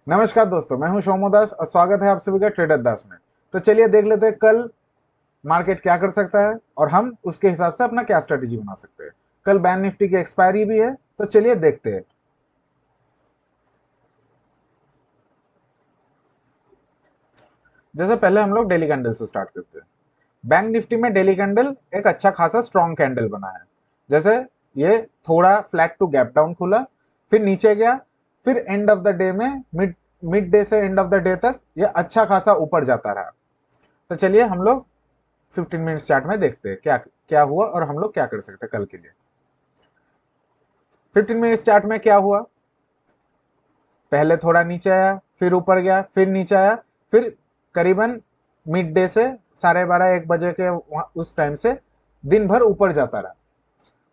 नमस्कार दोस्तों, मैं हूं सोमो दास और स्वागत है आप सभी का ट्रेडर दास में। तो चलिए देख लेते हैं कल मार्केट क्या कर सकता है और हम उसके हिसाब से अपना क्या स्ट्रेटेजी बना सकते हैं। कल बैंक निफ्टी की एक्सपायरी भी है, तो चलिए देखते हैं। जैसे पहले हम लोग डेली कैंडल से स्टार्ट करते हैं। बैंक निफ्टी में डेली कैंडल एक अच्छा खासा स्ट्रॉन्ग कैंडल बना है। जैसे ये थोड़ा फ्लैट टू गैप डाउन खुला, फिर नीचे गया, फिर एंड ऑफ द डे में मिड मिड डे से एंड ऑफ द डे तक ये अच्छा खासा ऊपर जाता रहा। तो चलिए हम लोग 15 मिनट्स चार्ट में देखते हैं क्या क्या हुआ और हम लोग क्या कर सकते हैं कल के लिए। 15 मिनट्स चार्ट में क्या हुआ, पहले थोड़ा नीचे आया, फिर ऊपर गया, फिर नीचे आया, फिर करीबन मिड डे से 12:30-1 बजे के उस टाइम से दिन भर ऊपर जाता रहा।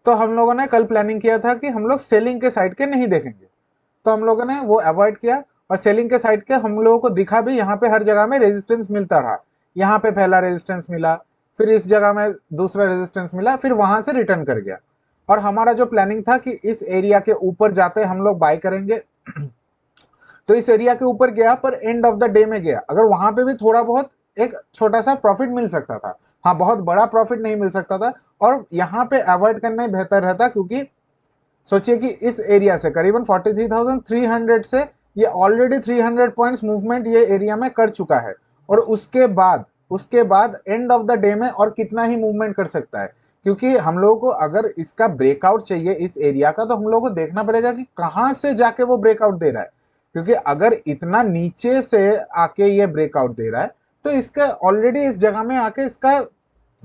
तो हम लोगों ने कल प्लानिंग किया था कि हम लोग सेलिंग के साइड के नहीं देखेंगे, तो हम लोगों ने वो अवॉइड किया। और सेलिंग के साइड के हम लोगों को दिखा भी, यहाँ पे हर जगह में रेजिस्टेंस मिलता रहा। यहाँ पे पहला रेजिस्टेंस मिला, फिर इस जगह में दूसरा रेजिस्टेंस मिला, फिर वहां से रिटर्न कर गया। और हमारा जो प्लानिंग था कि इस एरिया के ऊपर जाते हम लोग बाय करेंगे। तो इस एरिया के ऊपर गया, पर एंड ऑफ द डे में गया, अगर वहां पे भी थोड़ा बहुत एक छोटा सा प्रॉफिट मिल सकता था। हाँ, बहुत बड़ा प्रॉफिट नहीं मिल सकता था। और यहाँ पे अवॉइड करना ही बेहतर रहता, क्योंकि सोचिए कि इस एरिया से करीबन 43,300 से ये ऑलरेडी 300 पॉइंट्स मूवमेंट ये एरिया में कर चुका है। और उसके बाद एंड ऑफ द डे में और कितना ही मूवमेंट कर सकता है। क्योंकि हम लोगों को अगर इसका ब्रेकआउट चाहिए इस एरिया का, तो हम लोगों को देखना पड़ेगा कि कहां से जाके वो ब्रेकआउट दे रहा है। क्योंकि अगर इतना नीचे से आके ये ब्रेकआउट दे रहा है, तो इसका ऑलरेडी इस जगह में आके इसका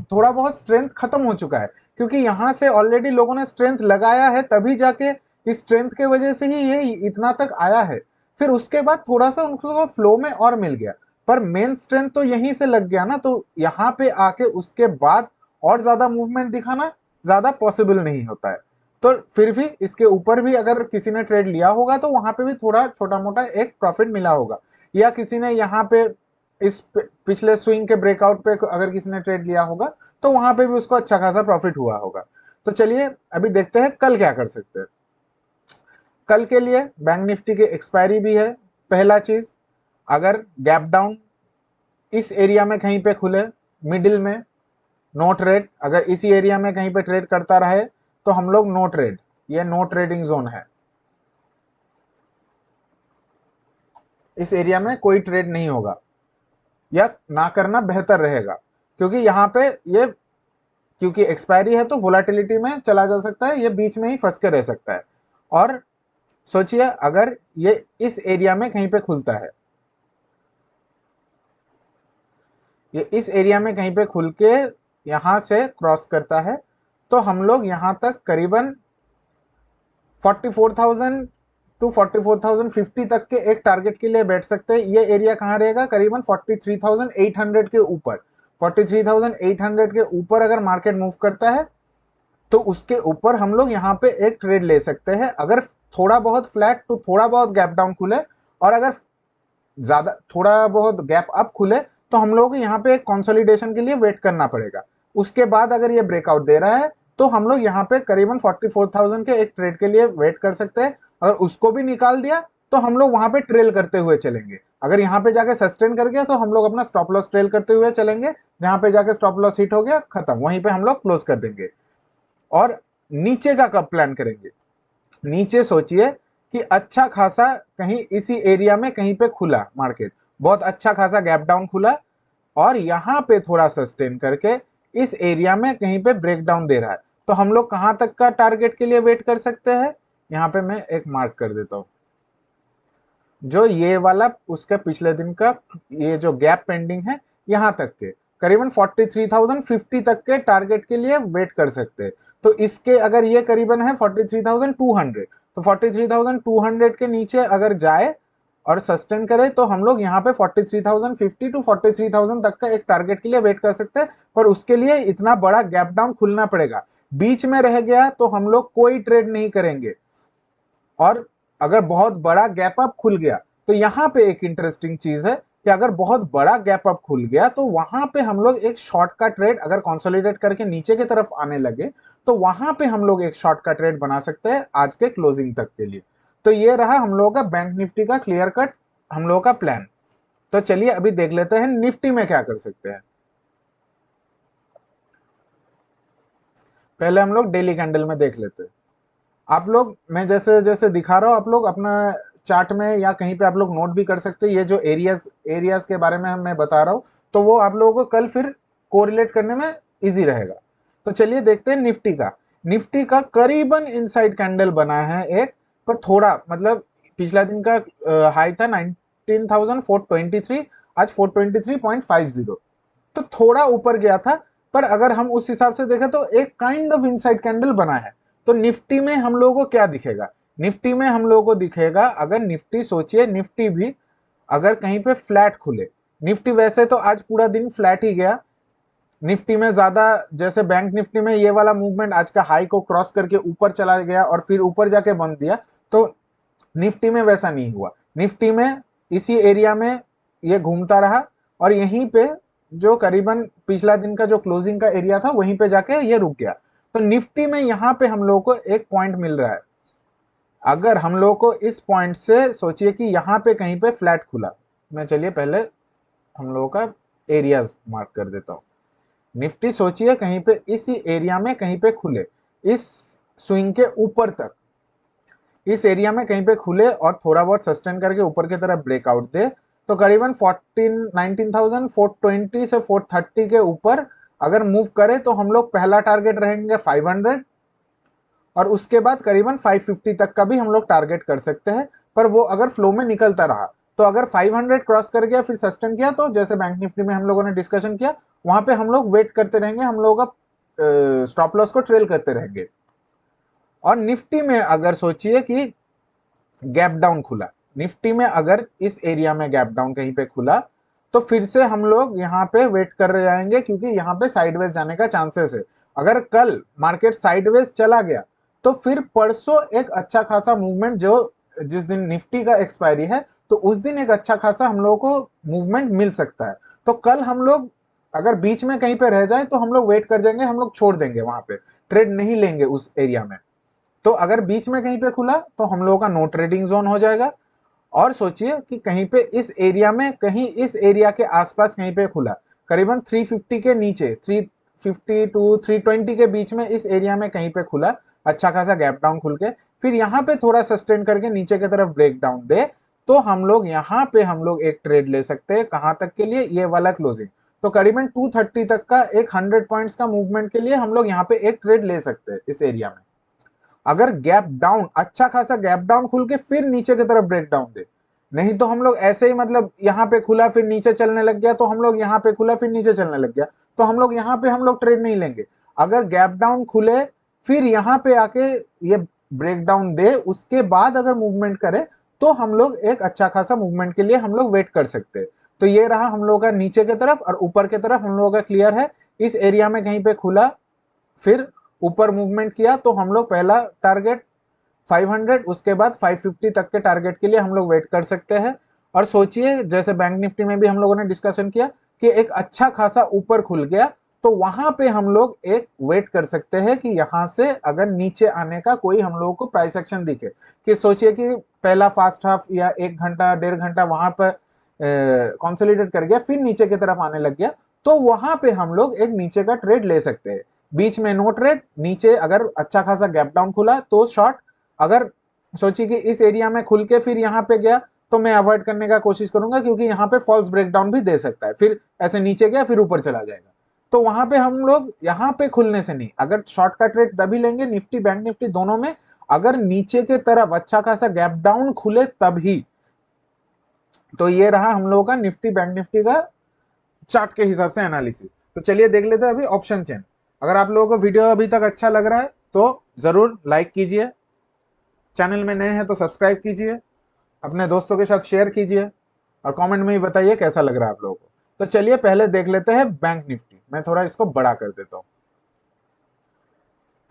थोड़ा बहुत स्ट्रेंथ खत्म हो चुका है। क्योंकि यहां से ऑलरेडी लोगों ने स्ट्रेंथ लगाया है, तभी जाके इस स्ट्रेंथ के वजह से ही ये इतना तक आया है। फिर उसके बाद थोड़ा सा उनको फ्लो में और मिल गया, पर मेन स्ट्रेंथ तो यहीं से लग गया ना। तो यहाँ पे आके उसके बाद और ज्यादा मूवमेंट दिखाना ज्यादा पॉसिबल नहीं होता है। तो फिर भी इसके ऊपर भी अगर किसी ने ट्रेड लिया होगा, तो वहां पे भी थोड़ा छोटा मोटा एक प्रॉफिट मिला होगा। या किसी ने यहाँ पे इस पिछले स्विंग के ब्रेकआउट पे अगर किसी ने ट्रेड लिया होगा, तो वहां पे भी उसको अच्छा खासा प्रॉफिट हुआ होगा। तो चलिए अभी देखते हैं कल क्या कर सकते हैं। कल के लिए बैंक निफ्टी की एक्सपायरी भी है। पहला चीज, अगर गैप डाउन इस एरिया में कहीं पे खुले, मिडिल में, नो ट्रेड। अगर इसी एरिया में कहीं पे ट्रेड करता रहे, तो हम लोग नो ट्रेड, ये नो ट्रेडिंग जोन है। इस एरिया में कोई ट्रेड नहीं होगा, या ना करना बेहतर रहेगा। क्योंकि यहाँ पे ये, क्योंकि एक्सपायरी है तो वोलाटिलिटी में चला जा सकता है, ये बीच में ही फंस के रह सकता है। और सोचिए अगर ये इस एरिया में कहीं पे खुलता है, ये इस एरिया में कहीं पे खुल के यहां से क्रॉस करता है, तो हम लोग यहां तक करीबन 44,000 टू 44,050 तक के एक टारगेट के लिए बैठ सकते हैं। ये एरिया कहाँ रहेगा, करीबन 43,800 के ऊपर। 43,800 के ऊपर अगर मार्केट मूव करता है, तो उसके ऊपर हम लोग यहाँ पे एक ट्रेड ले सकते हैं। अगर थोड़ा बहुत फ्लैट तो थोड़ा बहुत गैप डाउन खुले, और अगर ज्यादा थोड़ा बहुत गैप अप खुले, तो हम लोग यहाँ पे एक कंसोलिडेशन के लिए वेट करना पड़ेगा। उसके बाद अगर ये ब्रेकआउट दे रहा है, तो हम लोग यहाँ पे करीबन 44,000 के एक ट्रेड के लिए वेट कर सकते हैं। अगर उसको भी निकाल दिया, तो हम लोग वहां पे ट्रेल करते हुए चलेंगे। अगर यहाँ पे जाके सस्टेन कर गया, तो हम लोग अपना स्टॉप लॉस ट्रेल करते हुए चलेंगे। जहां पे जाके स्टॉप लॉस हिट हो गया, खत्म, वहीं पे हम लोग क्लोज कर देंगे। और नीचे का कब प्लान करेंगे, नीचे सोचिए कि अच्छा खासा कहीं इसी एरिया में कहीं पे खुला मार्केट, बहुत अच्छा खासा गैप डाउन खुला, और यहां पे थोड़ा सस्टेन करके इस एरिया में कहीं पे ब्रेक डाउन दे रहा है, तो हम लोग कहां तक का टारगेट के लिए वेट कर सकते हैं। यहां पे मैं एक मार्क कर देता हूं, जो ये वाला उसके पिछले दिन का ये जो गैप पेंडिंग है, यहां तक के करीबन 43,050 तक के टारगेट के लिए वेट कर सकते हैं। तो इसके अगर ये करीबन है 43,200, तो 43,200 के नीचे अगर जाए और सस्टेन करे, तो हम लोग यहाँ पे 43,050 टू 43,000 तक का एक टारगेट के लिए वेट कर सकते हैं। पर उसके लिए इतना बड़ा गैप डाउन खुलना पड़ेगा। बीच में रह गया तो हम लोग कोई ट्रेड नहीं करेंगे। और अगर बहुत बड़ा गैप अप खुल गया, तो यहां पे एक इंटरेस्टिंग चीज है कि अगर बहुत बड़ा गैप अप खुल गया, तो वहां पे हम लोग एक शॉर्ट का ट्रेड अगर कंसोलिडेट करके नीचे की तरफ आने लगे, तो वहां पे हम लोग एक शॉर्ट का ट्रेड बना सकते हैं आज के क्लोजिंग तक के लिए। तो ये रहा हम लोगों का बैंक निफ्टी का क्लियर कट हम लोगों का प्लान। तो चलिए अभी देख लेते हैं निफ्टी में क्या कर सकते हैं। पहले हम लोग डेली कैंडल में देख लेते हैं। आप लोग, मैं जैसे जैसे दिखा रहा हूं, आप लोग अपना चार्ट में या कहीं पे आप लोग नोट भी कर सकते हैं। ये जो एरियाज एरियाज के बारे में मैं बता रहा हूं, तो वो आप लोगों को कल फिर कोरिलेट करने में इजी रहेगा। तो चलिए देखते हैं निफ्टी का। निफ्टी का करीबन इनसाइड कैंडल बना है एक, पर थोड़ा मतलब पिछला दिन का हाई था 19,423, आज 423.50, तो थोड़ा ऊपर गया था। पर अगर हम उस हिसाब से देखें तो एक काइंड ऑफ इनसाइड कैंडल बना है। तो निफ्टी में हम लोगों को क्या दिखेगा? निफ्टी में हम लोगों को दिखेगा, अगर निफ्टी सोचिए, निफ्टी भी अगर कहीं पे फ्लैट खुले, निफ्टी वैसे तो आज पूरा दिन फ्लैट ही गया। निफ्टी में ज्यादा, जैसे बैंक निफ्टी में ये वाला मूवमेंट आज का हाई को क्रॉस करके ऊपर चला गया और फिर ऊपर जाके बंद दिया, तो निफ्टी में वैसा नहीं हुआ। निफ्टी में इसी एरिया में ये घूमता रहा और यहीं पे जो करीबन पिछला दिन का जो क्लोजिंग का एरिया था वहीं पे जाके ये रुक गया। तो निफ्टी में यहाँ पे हम लोग को एक पॉइंट मिल रहा है। अगर हम लोग को इस पॉइंट से सोचिए कि यहाँ पे कहीं पे फ्लैट खुला, मैं चलिए पहले हम लोगों का एरियाज मार्क कर देता हूँ। निफ्टी सोचिए कहीं पे इसी एरिया में कहीं पे खुले, इस स्विंग के ऊपर तक, इस एरिया में कहीं पे खुले और थोड़ा बहुत सस्टेन करके ऊपर की तरफ ब्रेकआउट दे, तो करीबन 19,420 से 430 के ऊपर अगर मूव करे तो हम लोग पहला टारगेट रहेंगे 500, और उसके बाद करीबन 550 तक का भी हम लोग टारगेट कर सकते हैं। पर वो अगर फ्लो में निकलता रहा, तो अगर 500 क्रॉस कर गया फिर सस्टेन किया, तो जैसे बैंक निफ्टी में हम लोगों ने डिस्कशन किया, वहां पे हम लोग वेट करते रहेंगे, हम लोगों का स्टॉप लॉस को ट्रेल करते रहेंगे। और निफ्टी में अगर सोचिए कि गैप डाउन खुला, निफ्टी में अगर इस एरिया में गैप डाउन कहीं पे खुला, तो फिर से हम लोग यहाँ पे वेट कर रहे जाएंगे, क्योंकि यहाँ पे साइडवेज जाने का चांसेस है। अगर कल मार्केट साइडवेज चला गया, तो फिर परसों एक अच्छा खासा मूवमेंट, जो जिस दिन निफ्टी का एक्सपायरी है, तो उस दिन एक अच्छा खासा हम लोगों को मूवमेंट मिल सकता है। तो कल हम लोग अगर बीच में कहीं पे रह जाए तो हम लोग वेट कर जाएंगे, हम लोग छोड़ देंगे, वहां पे ट्रेड नहीं लेंगे उस एरिया में। तो अगर बीच में कहीं पे खुला तो हम लोगों का नो ट्रेडिंग जोन हो जाएगा। और सोचिए कि कहीं पे इस एरिया में, कहीं इस एरिया के आसपास कहीं पे खुला, करीबन 350 के नीचे, 350 टू 320 के बीच में इस एरिया में कहीं पे खुला, अच्छा खासा गैप डाउन खुल के फिर यहाँ पे थोड़ा सस्टेन करके नीचे की तरफ ब्रेक डाउन दे, तो हम लोग यहाँ पे हम लोग एक ट्रेड ले सकते हैं। कहां तक के लिए? ये वाला क्लोजिंग। तो करीबन 230 तक का एक 100 पॉइंट्स का मूवमेंट के लिए हम लोग यहाँ पे एक ट्रेड ले सकते हैं इस एरिया में। अगर गैप डाउन, अच्छा खासा गैप डाउन खुल के फिर नीचे की तरफ ब्रेक डाउन दे, नहीं तो हम लोग ऐसे ही, मतलब यहाँ पे खुला फिर नीचे चलने लग गया, तो हम लोग यहाँ पे खुला फिर नीचे चलने लग गया, तो हम लोग यहाँ पे हम लोग ट्रेड नहीं लेंगे। अगर गैप डाउन खुले फिर यहाँ पे आके ये ब्रेक डाउन दे, उसके बाद अगर मूवमेंट करे, तो हम लोग एक अच्छा खासा मूवमेंट के लिए हम लोग वेट कर सकते हैं। तो ये रहा हम लोग का नीचे की तरफ, और ऊपर की तरफ हम लोगों का क्लियर है। इस एरिया में कहीं पे खुला, फिर ऊपर मूवमेंट किया, तो हम लोग पहला टारगेट 500, उसके बाद 550 तक के टारगेट के लिए हम लोग वेट कर सकते हैं। और सोचिए जैसे बैंक निफ्टी में भी हम लोगों ने डिस्कशन किया कि एक अच्छा खासा ऊपर खुल गया, तो वहां पे हम लोग एक वेट कर सकते हैं कि यहां से अगर नीचे आने का कोई हम लोगों को प्राइस एक्शन दिखे, कि सोचिए कि पहला फास्ट हाफ या 1 घंटा 1.5 घंटा वहां पर कंसोलिडेट कर गया, फिर नीचे की तरफ आने लग गया, तो वहां पे हम लोग एक नीचे का ट्रेड ले सकते हैं। बीच में नो ट्रेड, नीचे अगर अच्छा खासा गैप डाउन खुला तो शॉर्ट। अगर सोचिए कि इस एरिया में खुल के फिर यहाँ पे गया, तो मैं अवॉइड करने का कोशिश करूंगा, क्योंकि यहाँ पे फॉल्स ब्रेकडाउन भी दे सकता है, फिर ऐसे नीचे गया फिर ऊपर चला जाएगा। तो वहां पे हम लोग यहाँ पे खुलने से नहीं, अगर शॉर्ट का ट्रेड तभी लेंगे निफ्टी बैंक निफ्टी दोनों में, अगर नीचे के तरफ अच्छा खासा गैप डाउन खुले तभी। तो ये रहा हम लोगों का निफ्टी बैंक निफ्टी का चार्ट के हिसाब से एनालिसिस। तो चलिए देख लेते हैं अभी ऑप्शन चेन। अगर आप लोगों को वीडियो अभी तक अच्छा लग रहा है तो जरूर लाइक कीजिए, चैनल में नए हैं तो सब्सक्राइब कीजिए, अपने दोस्तों के साथ शेयर कीजिए, और कमेंट में ही बताइए कैसा लग रहा है आप लोगों को। तो चलिए पहले देख लेते हैं बैंक निफ्टी। मैं थोड़ा इसको बड़ा कर देता हूं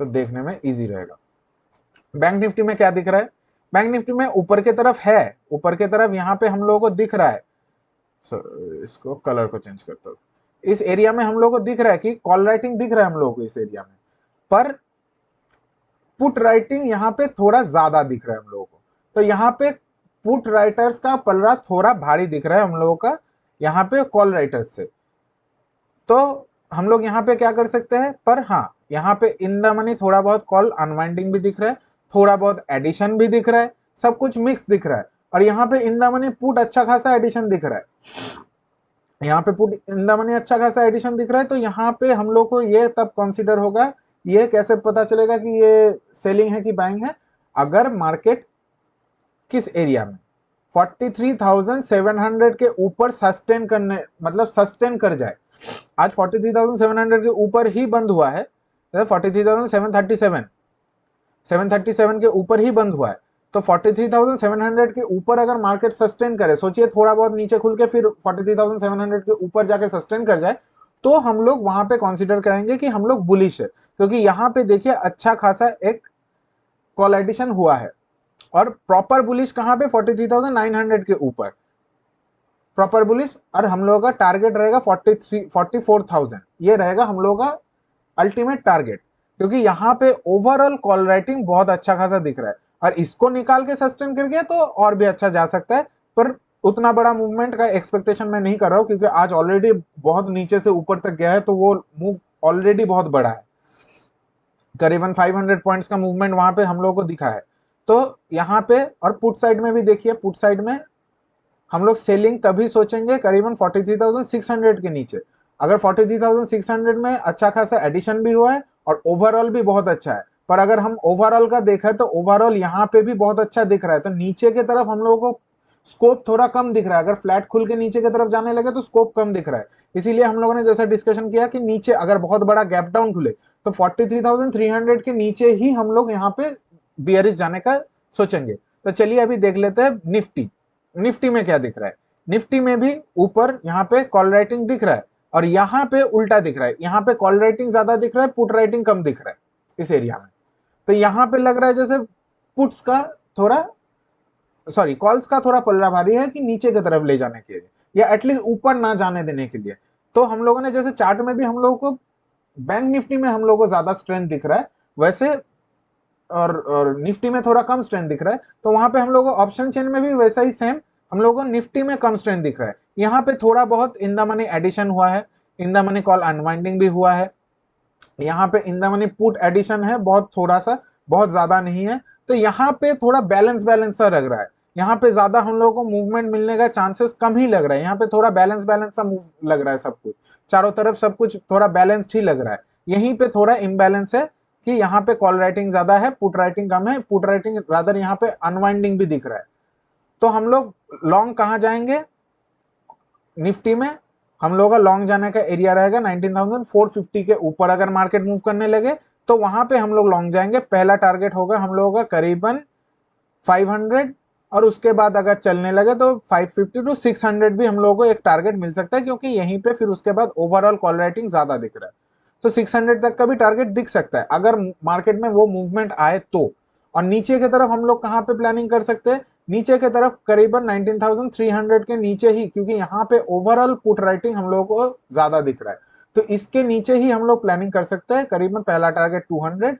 तो देखने में इजी रहेगा। बैंक निफ्टी में क्या दिख रहा है? बैंक निफ्टी में ऊपर की तरफ है, ऊपर की तरफ यहाँ पे हम लोगों को दिख रहा है, इसको कलर को चेंज करता हूँ। इस एरिया में हम लोग को दिख रहा है कि कॉल राइटिंग दिख रहा है हम लोगों को इस एरिया में, पर पुट राइटिंग यहाँ पे थोड़ा ज्यादा दिख रहा है हम लोगों को। तो यहाँ पे पुट राइटर्स का पलड़ा थोड़ा भारी दिख रहा है हम लोगों का यहाँ पे कॉल राइटर्स से। तो हम लोग यहाँ पे क्या कर सकते हैं, पर हाँ यहाँ पे इन द मनी थोड़ा बहुत कॉल अनवाइंडिंग भी दिख रहा है, थोड़ा बहुत एडिशन भी दिख रहा है, सब कुछ मिक्स दिख रहा है। और यहाँ पे इन द मनी पुट अच्छा खासा एडिशन दिख रहा है, यहाँ पे पुट इन द मनी अच्छा खासा एडिशन दिख रहा है। तो यहाँ पे हम लोग को ये तब कंसीडर होगा, ये कैसे पता चलेगा कि ये सेलिंग है कि बाइंग है, अगर मार्केट किस एरिया में 43,700 के ऊपर सस्टेन करने, मतलब सस्टेन कर जाए। आज 43,700 के ऊपर ही बंद हुआ है, 43,737 737 के ऊपर ही बंद हुआ है। तो 43,700 के ऊपर अगर मार्केट सस्टेन करे, सोचिए थोड़ा बहुत नीचे खुल के फिर 43,700 के ऊपर जाके सस्टेन कर जाए, तो हम लोग वहां पे कंसीडर करेंगे कि हम लोग बुलिश है, क्योंकि यहाँ पे देखिए अच्छा खासा एक कॉल एडिशन हुआ है। और प्रॉपर बुलिश कहां पे, 43,900 के ऊपर प्रॉपर बुलिश। और हम लोगों का टारगेट रहेगा 44,000, ये रहेगा हम लोगों का अल्टीमेट टारगेट, क्योंकि यहाँ पे ओवरऑल कॉल राइटिंग बहुत अच्छा खासा दिख रहा है। और इसको निकाल के सस्टेन कर गया तो और भी अच्छा जा सकता है, पर उतना बड़ा मूवमेंट का एक्सपेक्टेशन मैं नहीं कर रहा हूं, क्योंकि आज ऑलरेडी बहुत नीचे से ऊपर तक गया है, तो वो मूव ऑलरेडी बहुत बड़ा है, करीबन 500 पॉइंट्स का मूवमेंट वहां पे हम लोगों को दिखा है। तो यहाँ पे और पुट साइड में भी देखिए, पुट साइड में हम लोग सेलिंग तभी सोचेंगे करीबन 43,600 के नीचे। अगर 43,600 में अच्छा खासा एडिशन भी हुआ है और ओवरऑल भी बहुत अच्छा है, पर अगर हम ओवरऑल का देखा है तो ओवरऑल यहाँ पे भी बहुत अच्छा दिख रहा है, तो नीचे की तरफ हम लोगों को स्कोप थोड़ा कम दिख रहा है। अगर फ्लैट खुल के नीचे की तरफ जाने लगे तो स्कोप कम दिख रहा है। इसीलिए हम लोगों ने जैसा डिस्कशन किया कि नीचे अगर बहुत बड़ा गैप डाउन खुले तो 43,300 के नीचे ही हम लोग यहाँ पे बियरिश जाने का सोचेंगे। तो चलिए अभी देख लेते हैं निफ्टी। निफ्टी में क्या दिख रहा है, निफ्टी में भी ऊपर यहाँ पे कॉल राइटिंग दिख रहा है, और यहाँ पे उल्टा दिख रहा है, यहाँ पे कॉल राइटिंग ज्यादा दिख रहा है, पुट राइटिंग कम दिख रहा है इस एरिया में। तो यहाँ पे लग रहा है जैसे पुट्स का थोड़ा, सॉरी कॉल्स का थोड़ा पल्ला भारी है कि नीचे की तरफ ले जाने के लिए, या एटलीस्ट ऊपर ना जाने देने के लिए। तो हम लोगों ने जैसे चार्ट में भी हम लोगों को बैंक निफ्टी में हम लोगों को ज्यादा स्ट्रेंथ दिख रहा है, वैसे और निफ्टी में थोड़ा कम स्ट्रेंथ दिख रहा है, तो वहां पे हम लोगों को ऑप्शन चेन में भी वैसा ही सेम हम लोगों को निफ्टी में कम स्ट्रेंथ दिख रहा है। यहाँ पे थोड़ा बहुत इन द मनी एडिशन हुआ है, in the money call unwinding भी हुआ है, यहाँ पे in the money put addition है बहुत थोड़ा सा, बहुत ज्यादा नहीं है। तो यहाँ पे थोड़ा बैलेंस बैलेंस सा लग रहा है, यहाँ पे ज्यादा हम लोगों को मूवमेंट मिलने का चांसेस कम ही लग रहा है, यहाँ पे थोड़ा बैलेंस बैलेंस सा मूव लग रहा है, सब कुछ चारों तरफ सब कुछ थोड़ा बैलेंस्ड ही लग रहा है। यहीं पे थोड़ा इम्बैलेंस है कि यहाँ पे कॉल राइटिंग ज्यादा है, पुट राइटिंग कम है, पुट राइटिंग रादर यहाँ पे अनवाइंडिंग भी दिख रहा है। तो हम लोग लॉन्ग कहाँ जाएंगे, निफ्टी में हम लोग का लॉन्ग जाने का एरिया रहेगा 19,450 के ऊपर। अगर मार्केट मूव करने लगे तो वहां पे हम लोग लॉन्ग जाएंगे, पहला टारगेट होगा हम लोगों का करीबन 500, और उसके बाद अगर चलने लगे तो 550 टू 600 भी हम लोगों को एक टारगेट मिल सकता है, क्योंकि यहीं पे फिर उसके बाद ओवरऑल कॉल राइटिंग ज्यादा दिख रहा है, तो 600 तक का भी टारगेट दिख सकता है अगर मार्केट में वो मूवमेंट आए तो। और नीचे की तरफ हम लोग कहाँ पे प्लानिंग कर सकते हैं, नीचे की तरफ करीबन 19,300 के नीचे ही, क्योंकि यहाँ पे ओवरऑल पुट राइटिंग हम लोगों को ज्यादा दिख रहा है, तो इसके नीचे ही हम लोग प्लानिंग कर सकते हैं, करीबन पहला टारगेट 200,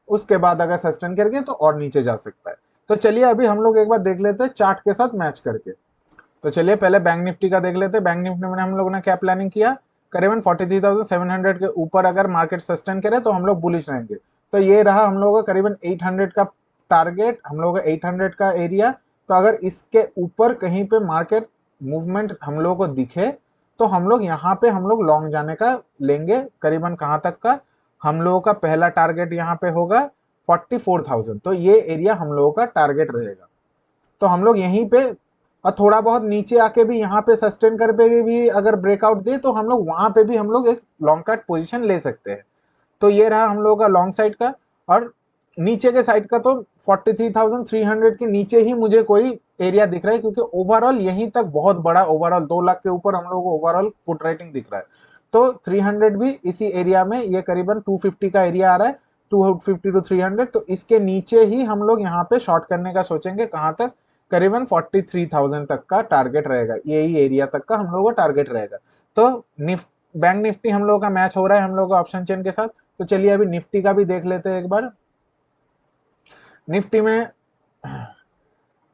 उसके बाद अगर सस्टेन कर गए तो और नीचे जा सकता है। तो चलिए अभी हम लोग एक बार देख लेते हैं चार्ट के साथ मैच करके। तो चलिए पहले बैंक निफ्टी का देख लेते हैं। बैंक निफ्टी में हम लोगों ने क्या प्लानिंग किया, करीबन 43,700 के ऊपर अगर मार्केट सस्टेन करे तो हम लोग बुलिश रहेंगे। तो ये रहा हम लोगों का करीबन 800 का टारगेट, हम लोगों का 800 का एरिया। तो अगर इसके ऊपर कहीं पे मार्केट मूवमेंट हम लोगों को दिखे तो हम लोग यहाँ पे हम लोग लॉन्ग जाने का लेंगे, करीबन कहाँ तक का, हम लोगों का पहला टारगेट यहाँ पे होगा 44,000। तो ये एरिया हम लोगों का टारगेट रहेगा। तो हम लोग यहीं पे, और थोड़ा बहुत नीचे आके भी यहाँ पे सस्टेन कर पे भी अगर ब्रेकआउट दे तो हम लोग वहां पे भी हम लोग एक लॉन्ग कट पोजीशन ले सकते हैं। तो ये रहा हम लोगों का लॉन्ग साइड का। और नीचे के साइड का तो 43,300 के नीचे ही मुझे कोई एरिया दिख रहा है, क्योंकि ओवरऑल यहीं तक बहुत बड़ा, ओवरऑल 2 लाख के ऊपर हम लोगों को ओवरऑल पुट रेटिंग दिख रहा है। तो 300 भी इसी एरिया में, ये करीबन 250 का एरिया आ रहा है, 250 टू 300। तो इसके नीचे ही हम लोग यहाँ पे शॉर्ट करने का सोचेंगे, कहाँ तक, करीबन 43,000 तक का टारगेट रहेगा, यही एरिया तक का हम लोगों का टारगेट रहेगा। तो बैंक निफ्टी हम लोगों का मैच हो रहा है हम लोग का ऑप्शन चेन के साथ। तो चलिए अभी निफ्टी का भी देख लेते हैं एक बार। निफ्टी में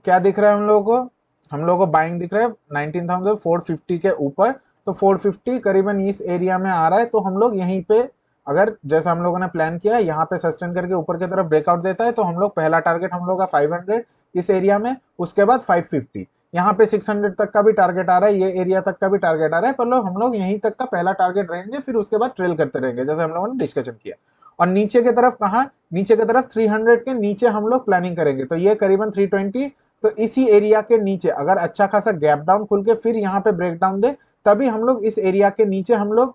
क्या दिख रहा है हम लोगों को? हम लोगों को बाइंग दिख रहा है 19,450 के ऊपर। तो 450 करीबन इस एरिया में आ रहा है, तो हम लोग यहीं पे अगर जैसा हम लोगों ने प्लान किया यहाँ पे सस्टेन करके ऊपर की तरफ ब्रेकआउट देता है, तो हम लोग पहला टारगेट हम लोग का 500 इस एरिया में, उसके बाद 550, यहाँ पे 600 तक का भी टारगेट आ रहा है, ये एरिया तक का भी टारगेट आ रहा है, पर लोग हम लोग यहीं तक का पहला टारगेट रहेंगे, फिर उसके बाद ट्रेल करते रहेंगे जैसे हम लोगों ने डिस्कशन किया। और नीचे की तरफ कहाँ? नीचे की तरफ 300 के नीचे हम लोग प्लानिंग करेंगे, तो ये करीबन 320। तो इसी एरिया के नीचे अगर अच्छा खासा गैप डाउन खुल के फिर यहाँ पे ब्रेक डाउन दे, तभी हम लोग इस एरिया के नीचे हम लोग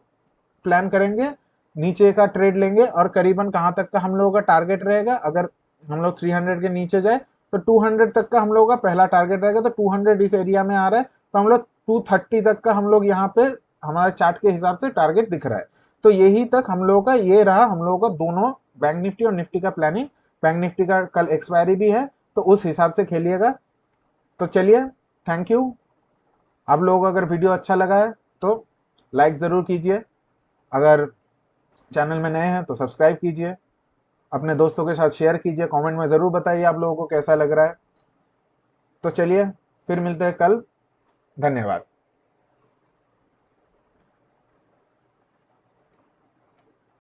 प्लान करेंगे, नीचे का ट्रेड लेंगे। और करीबन कहां तक का हम लोगों का टारगेट रहेगा? अगर हम लोग 300 के नीचे जाए तो 200 तक का हम लोगों का पहला टारगेट रहेगा। तो 200 इस एरिया में आ रहा है, तो हम लोग 230 तक का हम लोग यहाँ पे हमारे चार्ट के हिसाब से टारगेट दिख रहा है। तो यही तक हम लोगों का ये रहा, हम लोगों का दोनों बैंक निफ्टी और निफ्टी का प्लानिंग। बैंक निफ्टी का कल एक्सपायरी भी है, तो उस हिसाब से खेलिएगा। तो चलिए, थैंक यू। आप लोगों को अगर वीडियो अच्छा लगा है तो लाइक ज़रूर कीजिए, अगर चैनल में नए हैं तो सब्सक्राइब कीजिए, अपने दोस्तों के साथ शेयर कीजिए, कमेंट में ज़रूर बताइए आप लोगों को कैसा लग रहा है। तो चलिए, फिर मिलते हैं कल। धन्यवाद।